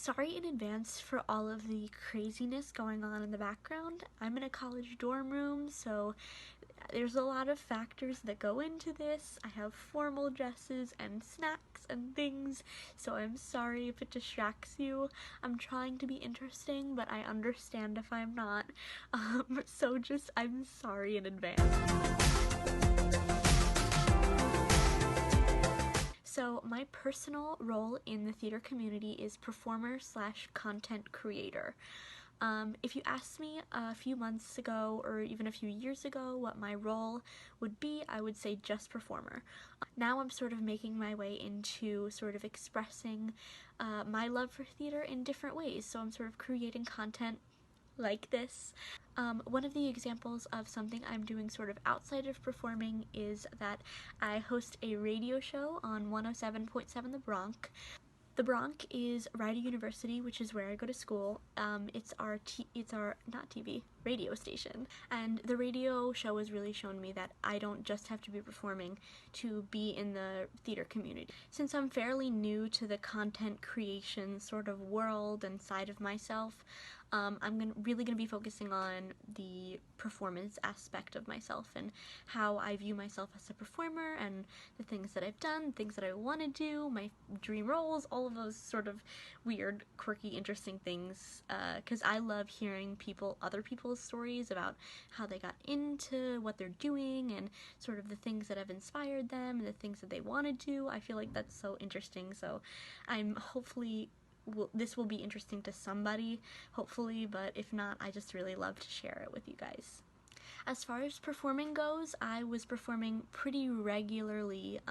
Sorry in advance for all of the craziness going on in the background. I'm in a college dorm room, so there's a lot of factors that go into this. I have formal dresses and snacks and things, so I'm sorry if it distracts you. I'm trying to be interesting, but I understand if I'm not. I'm sorry in advance. So my personal role in the theater community is performer/content creator. If you asked me a few months ago or even a few years ago what my role would be, I would say just performer. Now I'm sort of making my way into sort of expressing my love for theater in different ways. So I'm sort of creating content like this. One of the examples of something I'm doing sort of outside of performing is that I host a radio show on 107.7 The Bronx. The Bronx is Rider University, which is where I go to school. It's our not TV, radio station. And the radio show has really shown me that I don't just have to be performing to be in the theater community. Since I'm fairly new to the content creation sort of world and side of myself, I'm really going to be focusing on the performance aspect of myself and how I view myself as a performer and the things that I've done, things that I want to do, my dream roles, all of those sort of weird, quirky, interesting things, because I love hearing other people's stories about how they got into what they're doing and sort of the things that have inspired them and the things that they want to do. I feel like that's so interesting, so I'm hopefully this will be interesting to somebody, hopefully, but if not, I just really love to share it with you guys. As far as performing goes, I was performing pretty regularly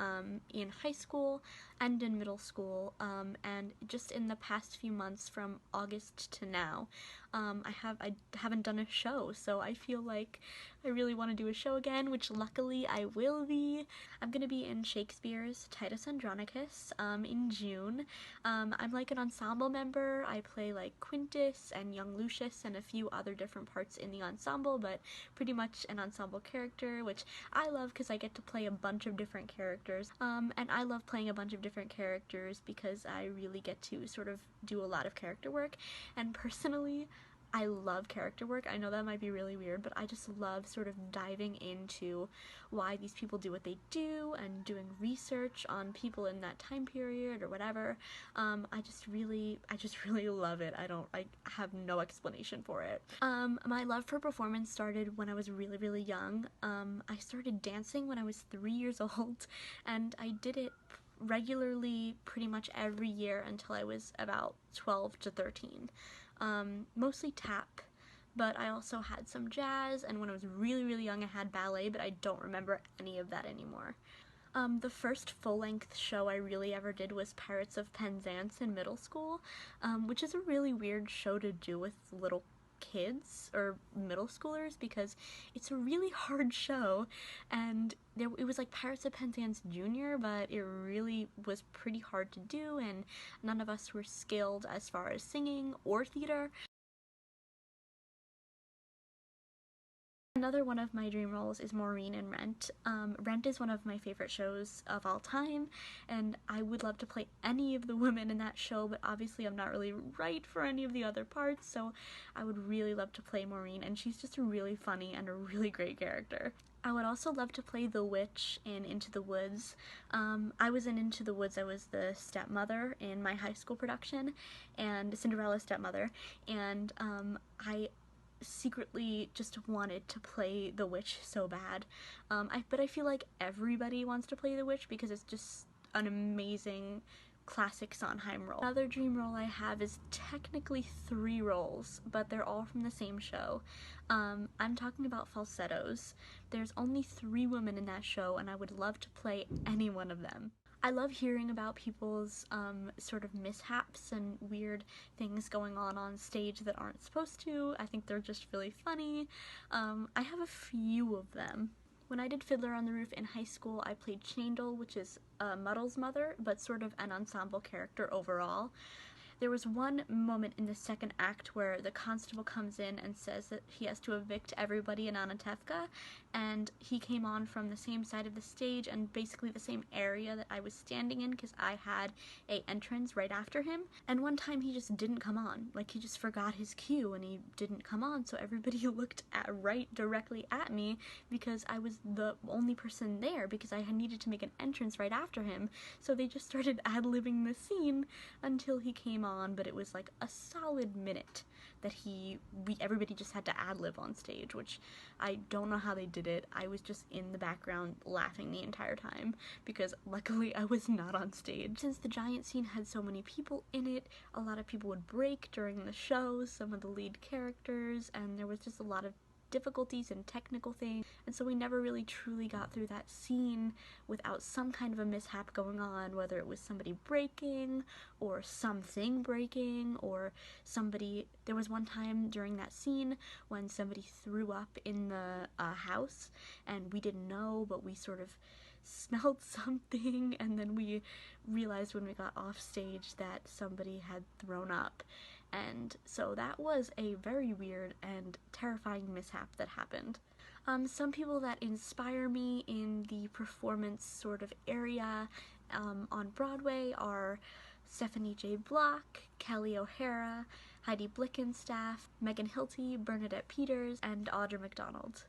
in high school and in middle school, and just in the past few months from August to now, I haven't done a show, so I feel like I really want to do a show again, which luckily I will be. I'm gonna be in Shakespeare's Titus Andronicus in June. I'm like an ensemble member. I play like Quintus and young Lucius and a few other different parts in the ensemble, but pretty much an ensemble character, which I love because I get to play a bunch of different characters. And I love playing a bunch of different characters because I really get to sort of do a lot of character work, and personally, I love character work. I know that might be really weird, but I just love sort of diving into why these people do what they do and doing research on people in that time period or whatever. I just really love it. I have no explanation for it. My love for performance started when I was really, really young. I started dancing when I was 3 years old, and I did it regularly pretty much every year until I was about 12 to 13. Mostly tap, but I also had some jazz, and when I was really, really young I had ballet, but I don't remember any of that anymore. The first full-length show I really ever did was Pirates of Penzance in middle school, which is a really weird show to do with little kids or middle schoolers because it's a really hard show, and it was like Pirates of Penzance Junior, but it really was pretty hard to do, and none of us were skilled as far as singing or theater. Another one of my dream roles is Maureen in Rent. Rent is one of my favorite shows of all time, and I would love to play any of the women in that show, but obviously I'm not really right for any of the other parts, so I would really love to play Maureen, and she's just really funny and a really great character. I would also love to play the witch in Into the Woods. I was in Into the Woods. I was the stepmother in my high school production, and Cinderella's stepmother, and I secretly just wanted to play the witch so bad. But I feel like everybody wants to play the witch because it's just an amazing classic Sondheim role. Another dream role I have is technically 3 roles, but they're all from the same show. I'm talking about falsettos. There's only 3 women in that show, and I would love to play any one of them. I love hearing about people's sort of mishaps and weird things going on stage that aren't supposed to. I think they're just really funny. I have a few of them. When I did Fiddler on the Roof in high school, I played Chandel, which is Muddle's mother, but sort of an ensemble character overall. There was one moment in the second act where the constable comes in and says that he has to evict everybody in Anatevka, and he came on from the same side of the stage and basically the same area that I was standing in, because I had a entrance right after him. And one time he just didn't come on, like he just forgot his cue and he didn't come on, so everybody looked directly at me because I was the only person there, because I had needed to make an entrance right after him. So they just started ad-libbing the scene until he came on, but it was like a solid minute that everybody just had to ad-lib on stage, which I don't know how they did it. I was just in the background laughing the entire time, because luckily I was not on stage. Since the giant scene had so many people in it, a lot of people would break during the show, some of the lead characters, and there was just a lot of difficulties and technical things, and so we never really truly got through that scene without some kind of a mishap going on, whether it was somebody breaking or something breaking or somebody. There was one time during that scene when somebody threw up in the house, and we didn't know, but we sort of smelled something, and then we realized when we got off stage that somebody had thrown up. And so that was a very weird and terrifying mishap that happened. Some people that inspire me in the performance sort of area on Broadway are Stephanie J. Block, Kelly O'Hara, Heidi Blickenstaff, Megan Hilty, Bernadette Peters, and Audra McDonald.